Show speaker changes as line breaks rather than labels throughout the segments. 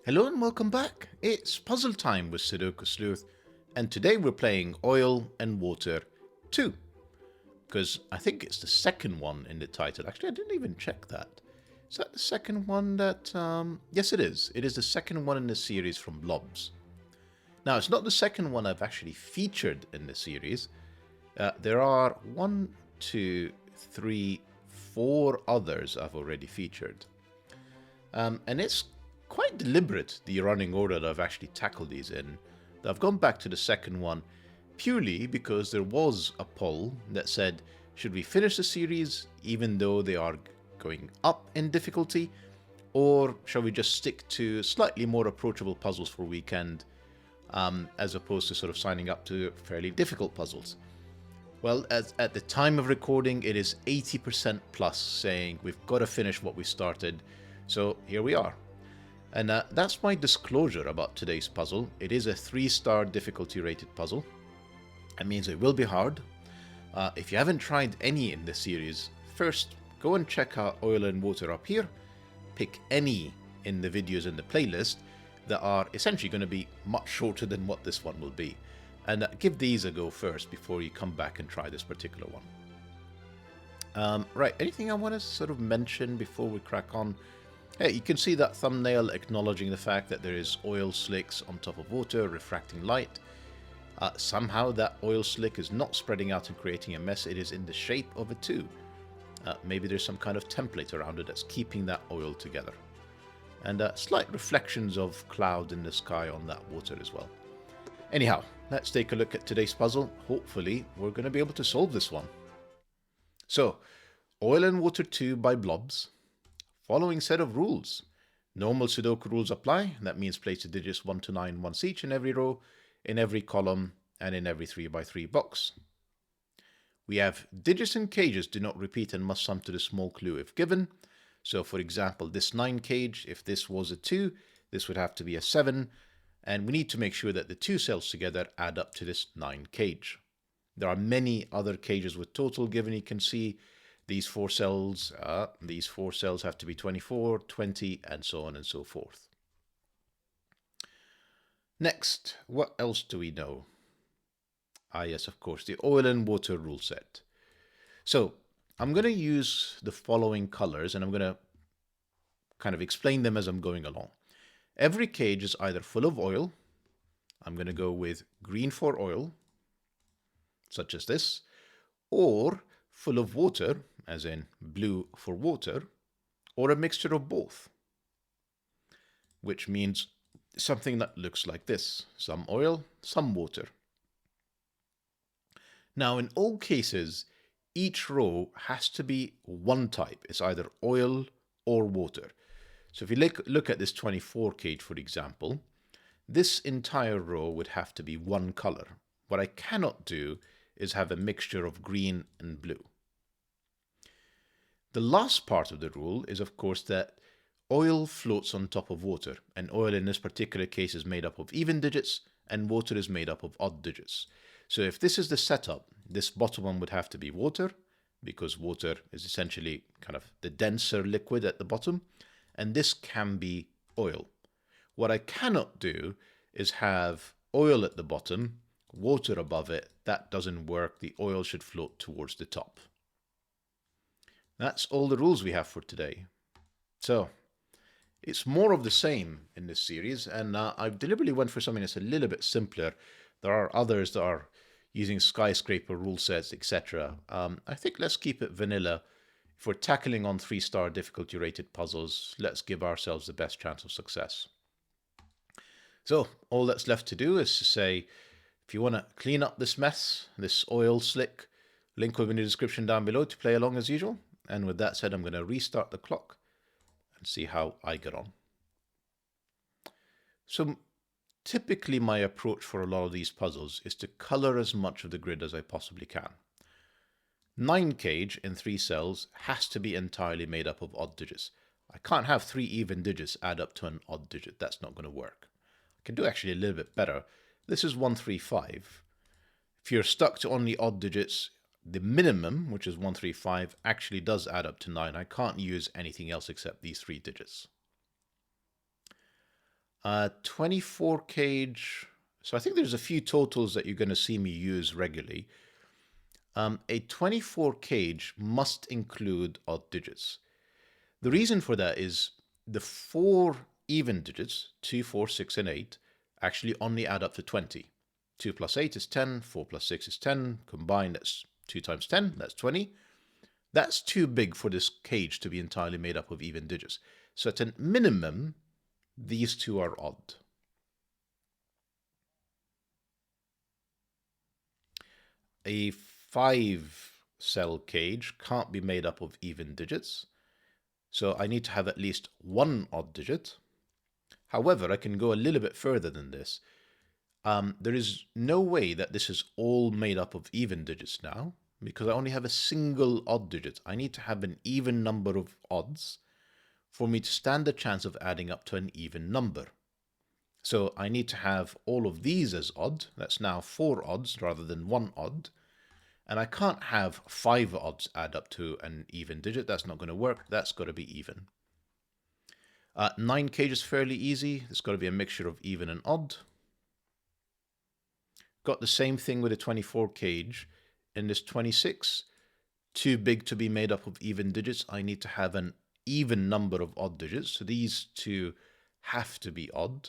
Hello and welcome back. It's puzzle time with Sudoku Sleuth, and today we're playing Oil and Water 2, because I think it's the second one in the title. Actually, I didn't even check that. Is that the second one that... Yes, it is. It is the second one in the series from Blobz. Now, it's not the second one I've actually featured in the series. There are 1, 2, 3, 4 others I've already featured. And it's quite deliberate, the running order that I've actually tackled these in. I've gone back to the second one purely because there was a poll that said, should we finish the series even though they are going up in difficulty, or shall we just stick to slightly more approachable puzzles for weekend, as opposed to sort of signing up to fairly difficult puzzles? Well, at the time of recording, it is 80% plus saying we've got to finish what we started, so here we are. And that's my disclosure about today's puzzle. It is a 3-star difficulty rated puzzle. That means it will be hard. If you haven't tried any in this series, first go and check out Oil and Water up here. Pick any in the videos in the playlist that are essentially going to be much shorter than what this one will be. And give these a go first before you come back and try this particular one. Right, anything I want to sort of mention before we crack on? Hey, you can see that thumbnail acknowledging the fact that there is oil slicks on top of water refracting light. Somehow that oil slick is not spreading out and creating a mess, it is in the shape of a 2. Maybe there's some kind of template around it that's keeping that oil together. And slight reflections of cloud in the sky on that water as well. Anyhow, let's take a look at today's puzzle. Hopefully we're going to be able to solve this one. So, Oil and Water 2 by Blobz. Following set of rules. Normal Sudoku rules apply. That means place the digits 1 to 9 once each in every row, in every column, and in every 3x3 box. We have digits and cages do not repeat and must sum to the small clue if given. So for example, this 9 cage, if this was a 2, this would have to be a 7. And we need to make sure that the 2 cells together add up to this 9 cage. There are many other cages with total given. You can see these 4 cells have to be 24, 20, and so on and so forth. Next, what else do we know? Yes, of course, the oil and water rule set. So I'm going to use the following colors, and I'm going to kind of explain them as I'm going along. Every cage is either full of oil. I'm going to go with green for oil, such as this, or full of water, as in blue for water, or a mixture of both, which means something that looks like this: some oil, some water. Now, in all cases, each row has to be one type. It's either oil or water. So if you look at this 24 cage, for example, this entire row would have to be one color. What I cannot do is have a mixture of green and blue. The last part of the rule is, of course, that oil floats on top of water, and oil in this particular case is made up of even digits, and water is made up of odd digits. So if this is the setup, this bottom one would have to be water, because water is essentially kind of the denser liquid at the bottom, and this can be oil. What I cannot do is have oil at the bottom, water above it. That doesn't work. The oil should float towards the top. That's all the rules we have for today. So, it's more of the same in this series, and I've deliberately went for something that's a little bit simpler. There are others that are using skyscraper rule sets, etc. I think let's keep it vanilla. If we're tackling on 3-star difficulty rated puzzles, let's give ourselves the best chance of success. So, all that's left to do is to say, if you want to clean up this mess, this oil slick, link will be in the description down below to play along as usual. And with that said, I'm going to restart the clock and see how I get on. So typically my approach for a lot of these puzzles is to color as much of the grid as I possibly can. 9 cage in 3 cells has to be entirely made up of odd digits. I can't have 3 even digits add up to an odd digit. That's not going to work. I can do actually a little bit better. This is 135. If you're stuck to only odd digits, the minimum, which is 135, actually does add up to 9. I can't use anything else except these 3 digits. 24 cage. So I think there's a few totals that you're going to see me use regularly. A 24 cage must include odd digits. The reason for that is the 4 even digits, 2, 4, 6, and 8, actually only add up to 20. 2 plus 8 is 10, 4 plus 6 is 10, combined that's 2 times 10, that's 20. That's too big for this cage to be entirely made up of even digits. So at a minimum, these two are odd. A 5-cell cage can't be made up of even digits, so I need to have at least one odd digit. However, I can go a little bit further than this. There is no way that this is all made up of even digits now, because I only have a single odd digit. I need to have an even number of odds for me to stand the chance of adding up to an even number. So I need to have all of these as odd. That's now 4 odds rather than 1 odd. And I can't have 5 odds add up to an even digit. That's not going to work. That's got to be even. 9 cage is fairly easy. It's got to be a mixture of even and odd. Got the same thing with a 24 cage. In this 26, too big to be made up of even digits. I need to have an even number of odd digits. So these two have to be odd.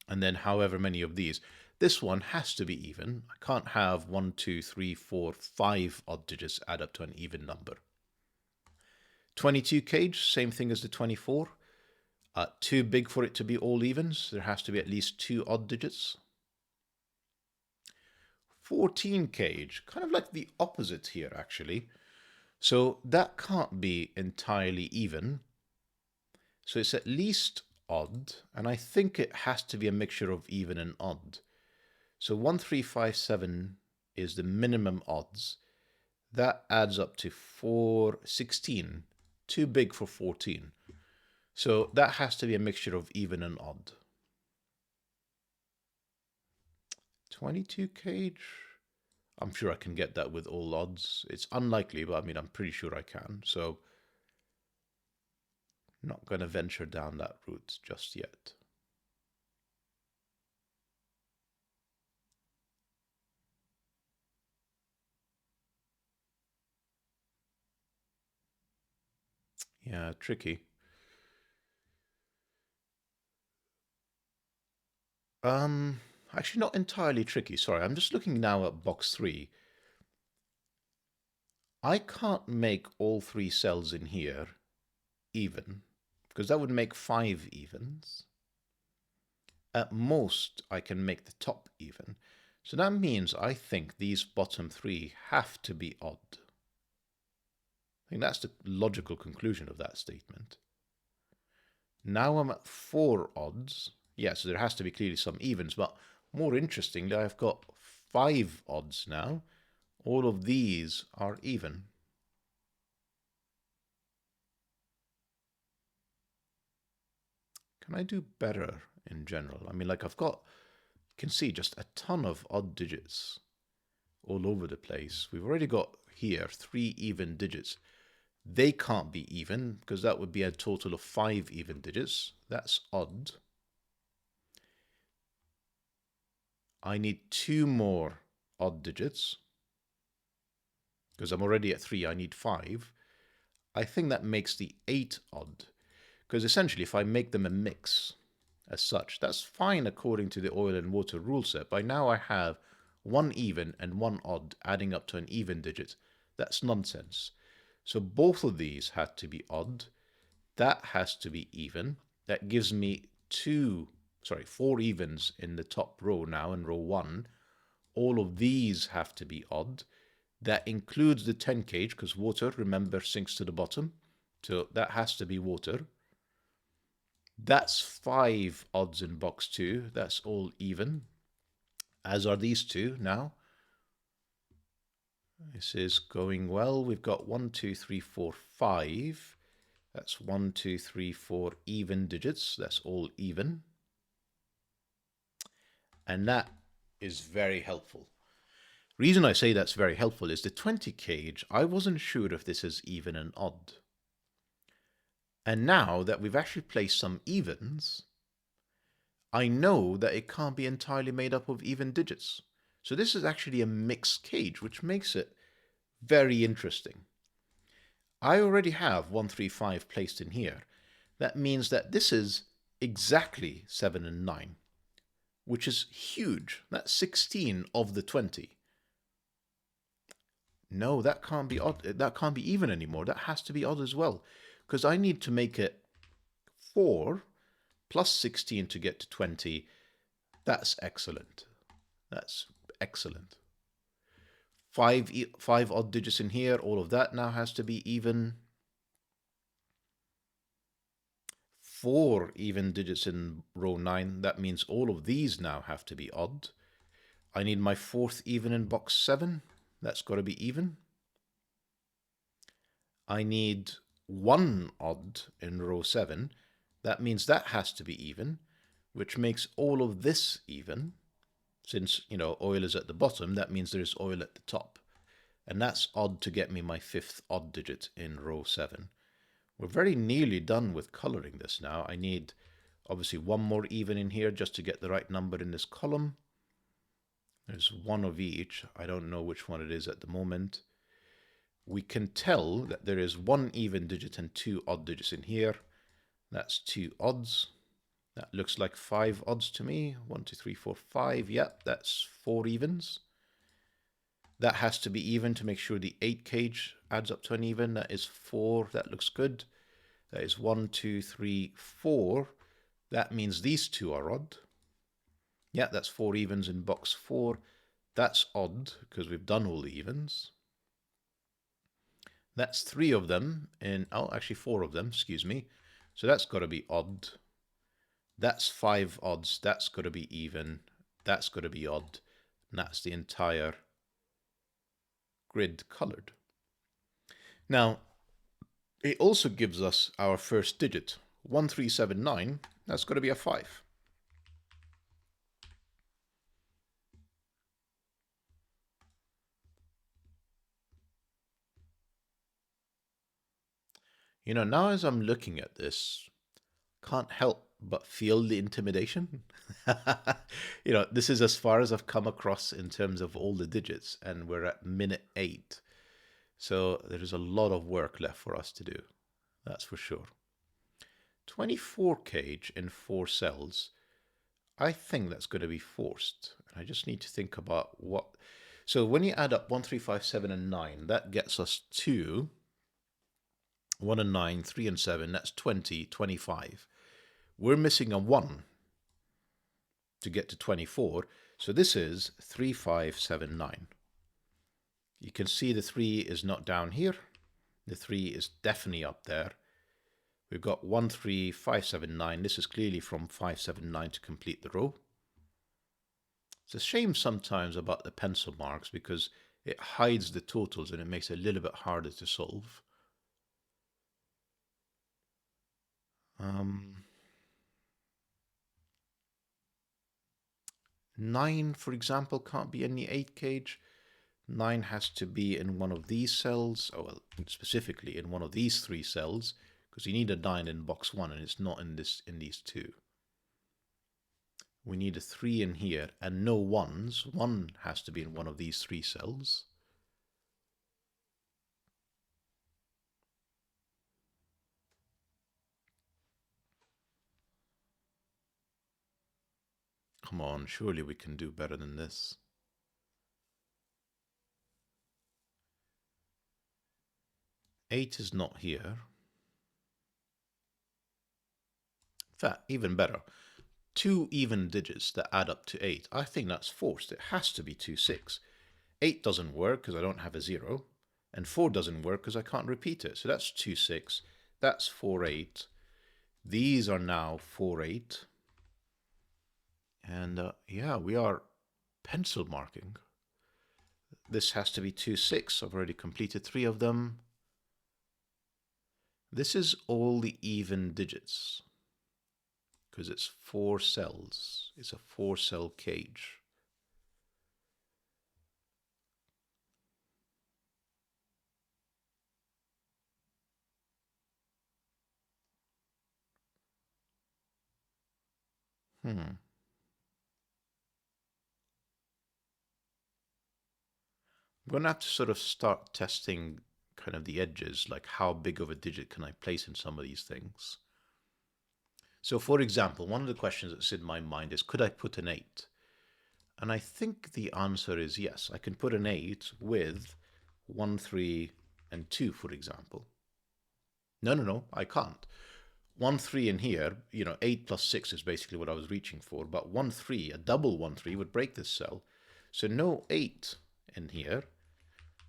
And then however many of these. This one has to be even. I can't have 1, 2, 3, 4, 5 odd digits add up to an even number. 22 cage, same thing as the 24. Too big for it to be all evens. There has to be at least 2 odd digits. 14 cage, kind of like the opposite here actually. So that can't be entirely even. So it's at least odd, and I think it has to be a mixture of even and odd. So 1, 3, 5, 7 is the minimum odds. That adds up to 4, 16. Too big for 14. So that has to be a mixture of even and odd. 22 cage. I'm sure I can get that with all odds. It's unlikely, but I mean, I'm pretty sure I can. So not going to venture down that route just yet. Yeah, tricky. Actually not entirely tricky. Sorry, I'm just looking now at box 3. I can't make all 3 cells in here even, because that would make 5 evens. At most, I can make the top even. So that means I think these bottom 3 have to be odd. I think that's the logical conclusion of that statement. Now I'm at 4 odds. Yeah, so there has to be clearly some evens, but more interestingly, I've got 5 odds now. All of these are even. Can I do better in general? I mean, like I've got, you can see just a ton of odd digits all over the place. We've already got here 3 even digits. They can't be even because that would be a total of 5 even digits. That's odd. I need 2 more odd digits because I'm already at 3. I need 5. I think that makes the 8 odd because essentially if I make them a mix as such, that's fine according to the oil and water rule set. By now I have 1 even and 1 odd adding up to an even digit. That's nonsense. So both of these had to be odd. That has to be even. That gives me 4 evens in the top row now in row 1. All of these have to be odd. That includes the 10 cage because water, remember, sinks to the bottom. So that has to be water. That's 5 odds in box 2. That's all even. As are these two now. This is going well. We've got 1, 2, 3, 4, 5. That's 1, 2, 3, 4 even digits. That's all even. And that is very helpful. Reason I say that's very helpful is the 20 cage, I wasn't sure if this is even and odd. And now that we've actually placed some evens, I know that it can't be entirely made up of even digits. So this is actually a mixed cage, which makes it very interesting. I already have 135 placed in here. That means that this is exactly 7 and 9, which is huge. That's 16 of the 20. No, that can't be odd. That can't be even anymore. That has to be odd as well, because I need to make it 4 plus 16 to get to 20. That's excellent. That's excellent. Five odd digits in here. All of that now has to be even. 4 even digits in row 9. That means all of these now have to be odd. I need my 4th even in box 7. That's got to be even. I need 1 odd in row 7. That means that has to be even, which makes all of this even. Since, oil is at the bottom, that means there is oil at the top. And that's odd to get me my 5th odd digit in row 7. We're very nearly done with coloring this now. I need, obviously, 1 more even in here just to get the right number in this column. There's 1 of each. I don't know which one it is at the moment. We can tell that there is 1 even digit and 2 odd digits in here. That's 2 odds. That looks like 5 odds to me. 1, 2, 3, 4, 5. Yep, that's 4 evens. That has to be even to make sure the 8 cage adds up to an even. That is 4. That looks good. That is 1, 2, 3, 4. That means these 2 are odd. Yeah, that's 4 evens in box 4. That's odd because we've done all the evens. That's 3 of them in, actually 4 of them, excuse me. So that's got to be odd. That's 5 odds. That's got to be even. That's got to be odd. And that's the entire grid colored. Now, it also gives us our first digit, 1379. That's got to be a 5. Now as I'm looking at this, can't help but feel the intimidation. This is as far as I've come across in terms of all the digits, and we're at minute 8. So there is a lot of work left for us to do. That's for sure. 24 cage in 4 cells. I think that's going to be forced. I just need to think about what. So when you add up 1, 3, 5, 7, and 9, that gets us to 1 and 9, 3 and 7. That's 20, 25. We're missing a 1 to get to 24. So this is 3, 5, 7, 9. You can see the 3 is not down here. The 3 is definitely up there. We've got 1, 3, 5, 7, 9. This is clearly from 5, 7, 9 to complete the row. It's a shame sometimes about the pencil marks because it hides the totals and it makes it a little bit harder to solve. 9, for example, can't be in the 8 cage. 9 has to be in one of these cells, specifically in one of these 3 cells, because you need a 9 in box 1 and it's not in these 2. We need a 3 in here and no 1s. 1 has to be in one of these 3 cells. Come on, surely we can do better than this. Eight is not here. In fact, even better. 2 even digits that add up to 8. I think that's forced. It has to be 2, 6. 8 doesn't work because I don't have a 0. And 4 doesn't work because I can't repeat it. So that's 2, 6. That's 4, 8. These are now 4, 8. And yeah, we are pencil marking. This has to be 2, 6. I've already completed 3 of them. This is all the even digits because it's 4 cells. It's a 4-cell cage. I'm going to have to sort of start testing kind of the edges, like how big of a digit can I place in some of these things. So for example, one of the questions that's in my mind is, could I put an 8? And I think the answer is yes. I can put an 8 with 1, 3, and 2, for example. No, I can't. 1, 3 in here, 8 plus 6 is basically what I was reaching for, but 1, 3, a double 1, 3 would break this cell. So no 8 in here.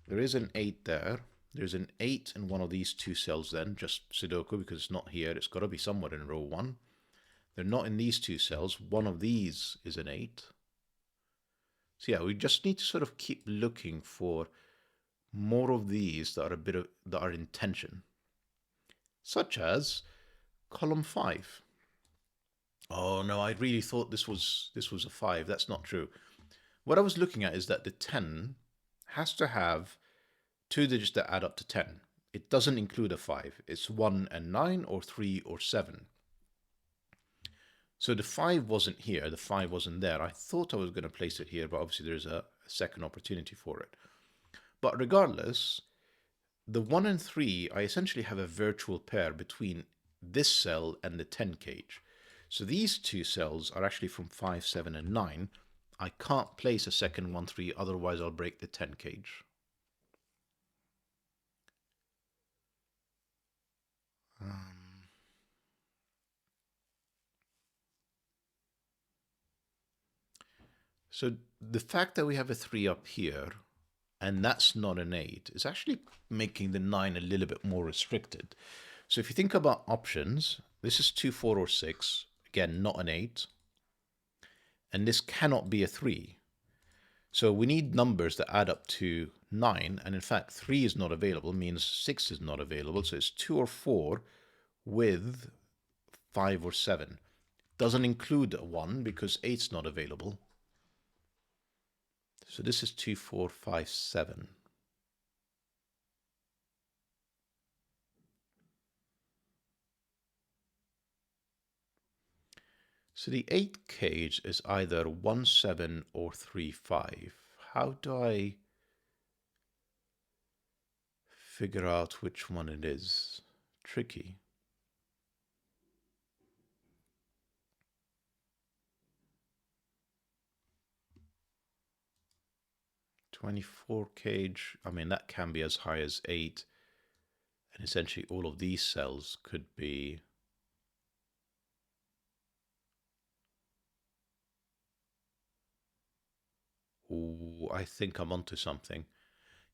There is an 8 there. There's an 8 in one of these two cells then, just Sudoku, because it's not here. It's got to be somewhere in row 1. They're not in these two cells. One of these is an 8. So yeah, we just need to sort of keep looking for more of these that are in tension, such as column 5. Oh no, I really thought this was a 5. That's not true. What I was looking at is that the 10 has to have two digits that add up to 10. It doesn't include a 5. It's 1 and 9 or 3 or 7. So the 5 wasn't here, the 5 wasn't there. I thought I was going to place it here, but obviously there's a second opportunity for it. But regardless, the 1 and 3, I essentially have a virtual pair between this cell and the 10 cage. So these two cells are actually from 5, 7, and 9. I can't place a second 1, 3, otherwise I'll break the 10 cage. So the fact that we have a 3 up here, and that's not an 8, is actually making the 9 a little bit more restricted. So if you think about options, this is 2, 4, or 6. Again, not an 8. And this cannot be a 3. So we need numbers that add up to 9. And in fact, 3 is not available, means 6 is not available. So it's 2 or 4 with 5 or 7. Doesn't include a 1 because 8's not available. So this is 2, 4, 5, 7. So the 8 cage is either 1, 7 or 3, 5. How do I figure out which one it is? Tricky. "24 cage, I mean, that can be as high as 8. And essentially all of these cells could be Ooh, I think I'm onto something.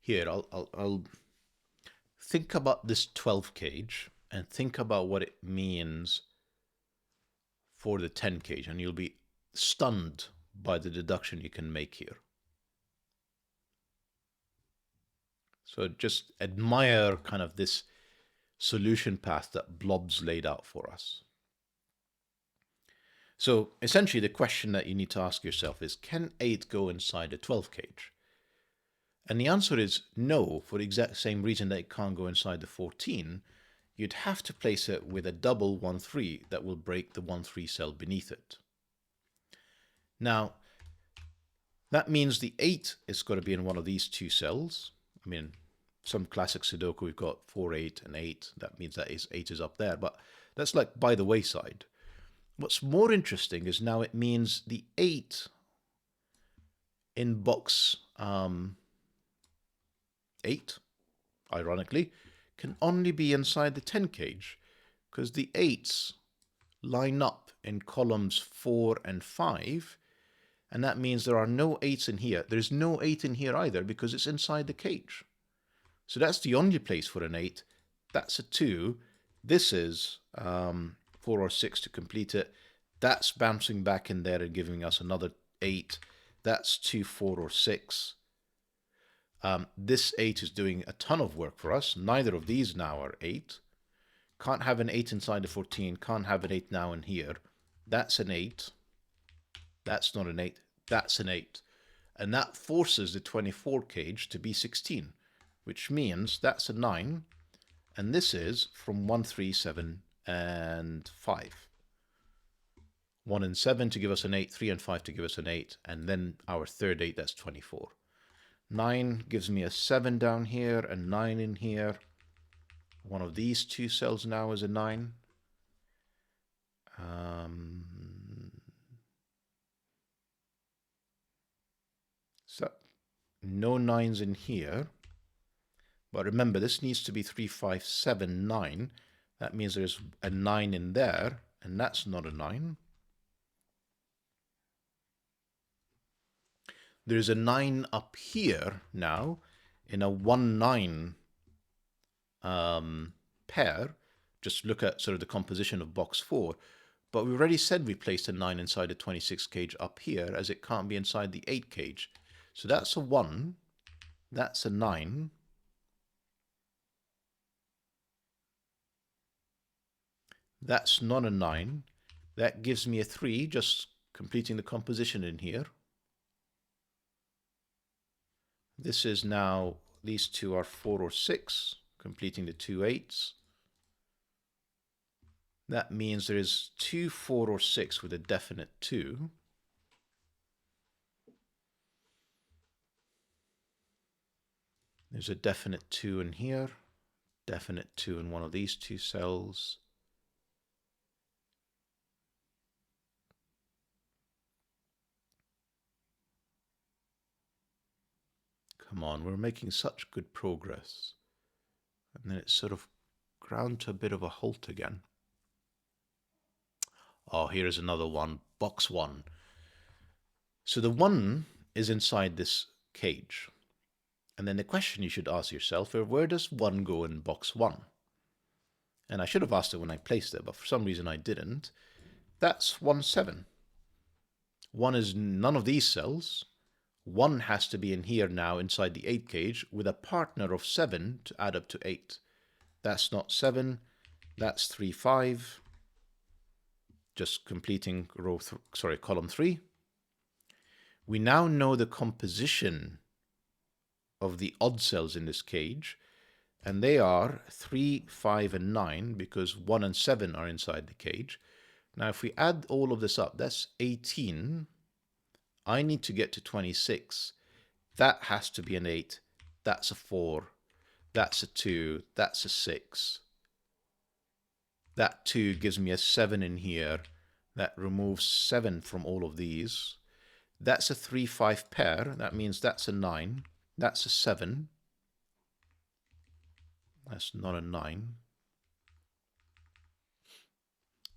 Here, I'll think about this 12 cage and think about what it means for the 10 cage, and you'll be stunned by the deduction you can make here. So just admire kind of this solution path that Blobz laid out for us. So essentially the question that you need to ask yourself is, can 8 go inside a 12 cage? And the answer is no, for the exact same reason that it can't go inside the 14. You'd have to place it with a double 1, 3 that will break the 1, 3 cell beneath it. Now, that means the 8 is going to be in one of these two cells. I mean, some classic Sudoku, we've got 4, 8, and 8. That means that 8 is up there, but that's like by the wayside. What's more interesting is now it means the 8 in box 8, ironically, can only be inside the 10 cage, because the 8s line up in columns 4 and 5, and that means there are no 8s in here. There's no 8 in here either because it's inside the cage. So that's the only place for an 8. That's a 2. This is 4 or 6 to complete it. That's bouncing back in there and giving us another 8. That's 2, 4, or 6. This 8 is doing a ton of work for us. Neither of these now are 8. Can't have an 8 inside the 14. Can't have an 8 now in here. That's an 8. That's not an 8. That's an 8. And that forces the 24 cage to be 16, which means that's a 9. And this is from 1, 3, 7, and 5. 1 and 7 to give us an 8, 3 and 5 to give us an 8, and then our third 8, that's 24. 9 gives me a 7 down here, and 9 in here. One of these two cells now is a 9. So no 9s in here. But remember, this needs to be 3, 5, 7, 9. That means there's a 9 in there, and that's not a 9. There's a 9 up here now in a 1, 9 pair. Just look at sort of the composition of box 4. But we already said we placed a 9 inside the 26 cage up here, as it can't be inside the 8 cage. So that's a 1. That's a 9. That's not a 9. That gives me a 3, just completing the composition in here. This is now, these two are 4 or 6, completing the 2 8s. That means there is 2, 4, or 6 with a definite 2. There's a definite 2 in here, definite 2 in one of these two cells. Come on, we're making such good progress. And then it's sort of ground to a bit of a halt again. Oh, here's another one, box 1. So the 1 is inside this cage. And then the question you should ask yourself is, where does 1 go in box 1? And I should have asked it when I placed it, but for some reason I didn't. That's 1, 7. 1 is none of these cells. 1 has to be in here now inside the 8 cage with a partner of 7 to add up to 8. That's not 7. That's 3, 5. Just completing column 3. We now know the composition of the odd cells in this cage, and they are 3, 5, and 9, because 1 and 7 are inside the cage. Now, if we add all of this up, that's 18. I need to get to 26. That has to be an 8. That's a 4. That's a 2. That's a 6. That 2 gives me a 7 in here. That removes 7 from all of these. That's a 3, 5 pair. That means that's a 9. That's a 7. That's not a 9.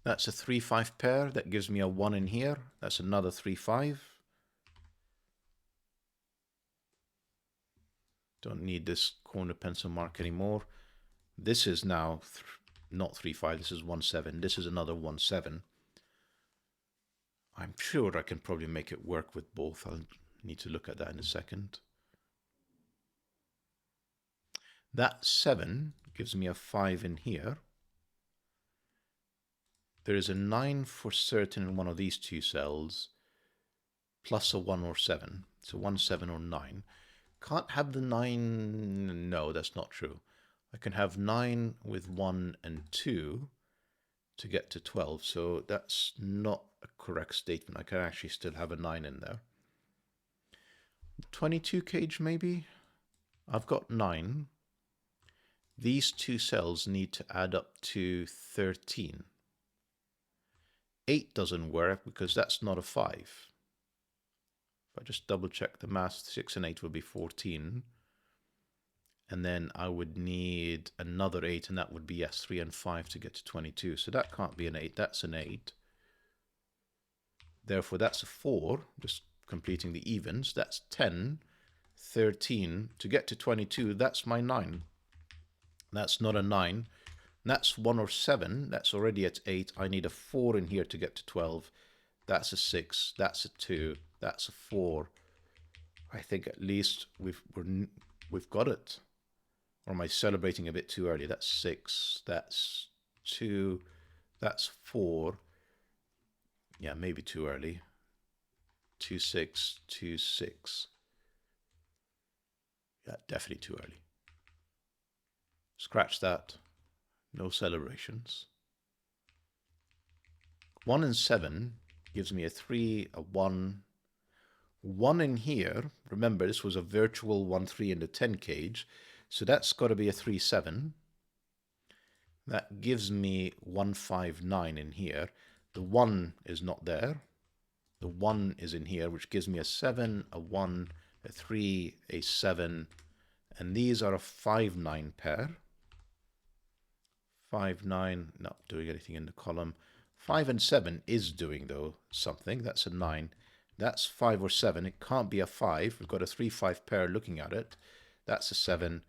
That's a 3, 5 pair. That gives me a 1 in here. That's another 3, 5. Don't need this corner pencil mark anymore. This is now not 3, 5. This is 1, 7. This is another 1, 7. I'm sure I can probably make it work with both. I'll need to look at that in a second. That 7 gives me a 5 in here. There is a 9 for certain in one of these two cells, plus a 1 or 7. So 1, 7, or 9. Can't have the 9. No, that's not true. I can have 9 with 1 and 2 to get to 12. So that's not a correct statement. I can actually still have a 9 in there. 22 cage maybe? I've got 9. These two cells need to add up to 13. 8 doesn't work because that's not a 5. If I just double check the math, 6 and 8 would be 14. And then I would need another 8, and that would be, yes, 3 and 5 to get to 22. So that can't be an 8, that's an 8. Therefore, that's a 4, just completing the evens. That's 10, 13. To get to 22, that's my 9. That's not a 9. That's 1 or 7. That's already at 8. I need a 4 in here to get to 12. That's a 6. That's a 2. That's a 4. I think at least we've got it. Or am I celebrating a bit too early? That's 6. That's 2. That's 4. Yeah, maybe too early. 2, 6, 2, 6. Yeah, definitely too early. Scratch that. No celebrations. 1 and 7 gives me a 3, a 1. 1 in here, remember this was a virtual 1, 3 in the 10 cage, so that's got to be a 3, 7. That gives me 1, 5, 9 in here. The 1 is not there. The 1 is in here, which gives me a 7, a 1, a 3, a 7, and these are a 5, 9 pair. 5, 9, not doing anything in the column. 5 and 7 is doing, though, something. That's a 9. That's 5 or 7. It can't be a 5. We've got a 3, 5 pair looking at it. That's a 7.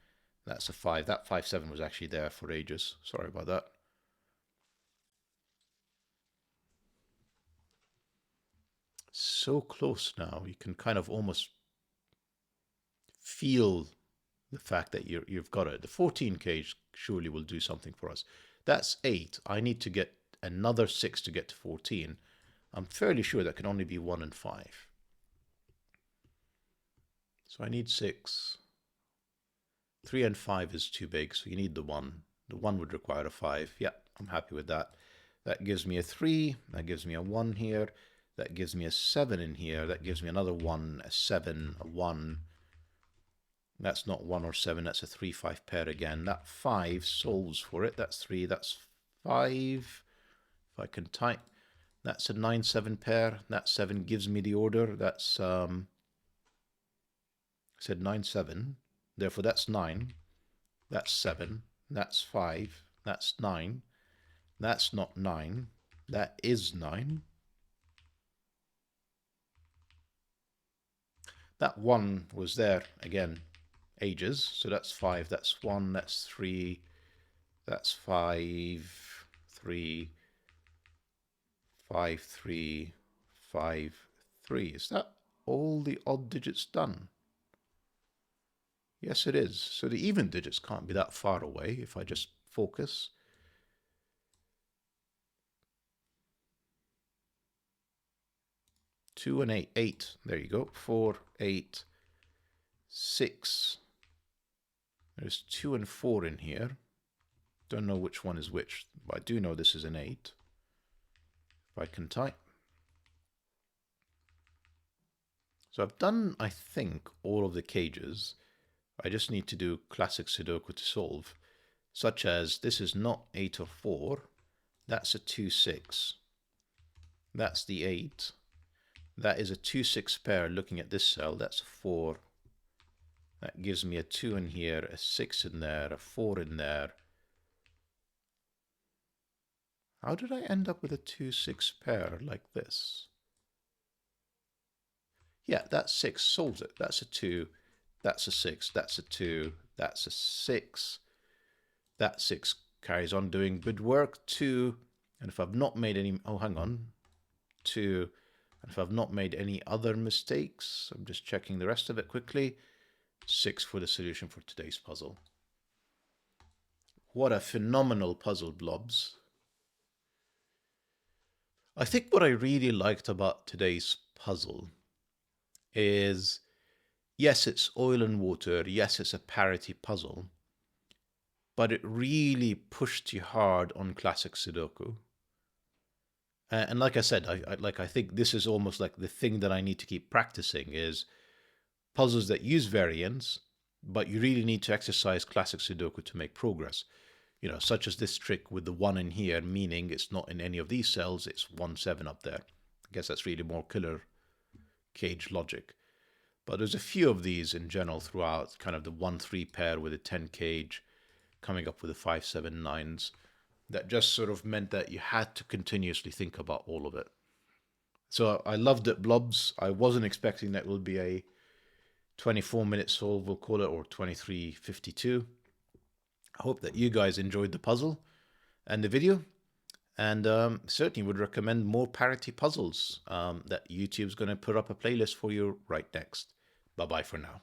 That's a 5. That 5, 7 was actually there for ages. Sorry about that. So close now. You can kind of almost feel the fact that you've got it. The 14 cage surely will do something for us. That's 8. I need to get another 6 to get to 14. I'm fairly sure that can only be 1 and 5. So I need 6. 3 and 5 is too big, so you need the 1. The 1 would require a 5. Yeah, I'm happy with that. That gives me a 3. That gives me a 1 here. That gives me a 7 in here. That gives me another 1, a 7, a 1. That's not 1 or 7. That's a 3, 5 pair again. That 5 solves for it. That's 3. That's 5. If I can type. That's a 9, 7 pair. That 7 gives me the order. That's, I said 9, 7. Therefore, that's 9. That's 7. That's 5. That's 9. That's not 9. That is 9. That 1 was there, again, ages. So that's 5. That's 1. That's 3. That's 5. 3. 5, 3, 5, 3. Is that all the odd digits done? Yes, it is. So the even digits can't be that far away if I just focus. Two and 8. 8. There you go. 4, 8, 6. There's 2 and 4 in here. Don't know which one is which, but I do know this is an 8. If I can type. So I've done, I think, all of the cages. I just need to do classic Sudoku to solve, such as this is not 8 or 4. That's a 2, 6. That's the 8. That is a 2, 6 pair looking at this cell. That's a 4. That gives me a 2 in here, a 6 in there, a 4 in there. How did I end up with a 2, 6 pair like this? Yeah, that 6 solves it. That's a 2. That's a 6. That's a 2. That's a 6. That 6 carries on doing good work. 2. And if I've not made any... Oh, hang on. 2. And if I've not made any other mistakes, I'm just checking the rest of it quickly. 6 for the solution for today's puzzle. What a phenomenal puzzle, Blobz. I think what I really liked about today's puzzle is, yes, it's oil and water. Yes, it's a parity puzzle. But it really pushed you hard on classic Sudoku. And like I said, I think this is almost like the thing that I need to keep practicing is puzzles that use variance, but you really need to exercise classic Sudoku to make progress. You know, such as this trick with the 1 in here, meaning it's not in any of these cells, it's 1, 7 up there. I guess that's really more killer cage logic. But there's a few of these in general throughout, kind of the 1, 3 pair with a 10 cage, coming up with the 5, 7, 9s, that just sort of meant that you had to continuously think about all of it. So I loved it, Blobz. I wasn't expecting that it would be a 24-minute solve, we'll call it, or 23:52. I hope that you guys enjoyed the puzzle and the video, and certainly would recommend more parity puzzles that YouTube's going to put up a playlist for you right next. Bye-bye for now.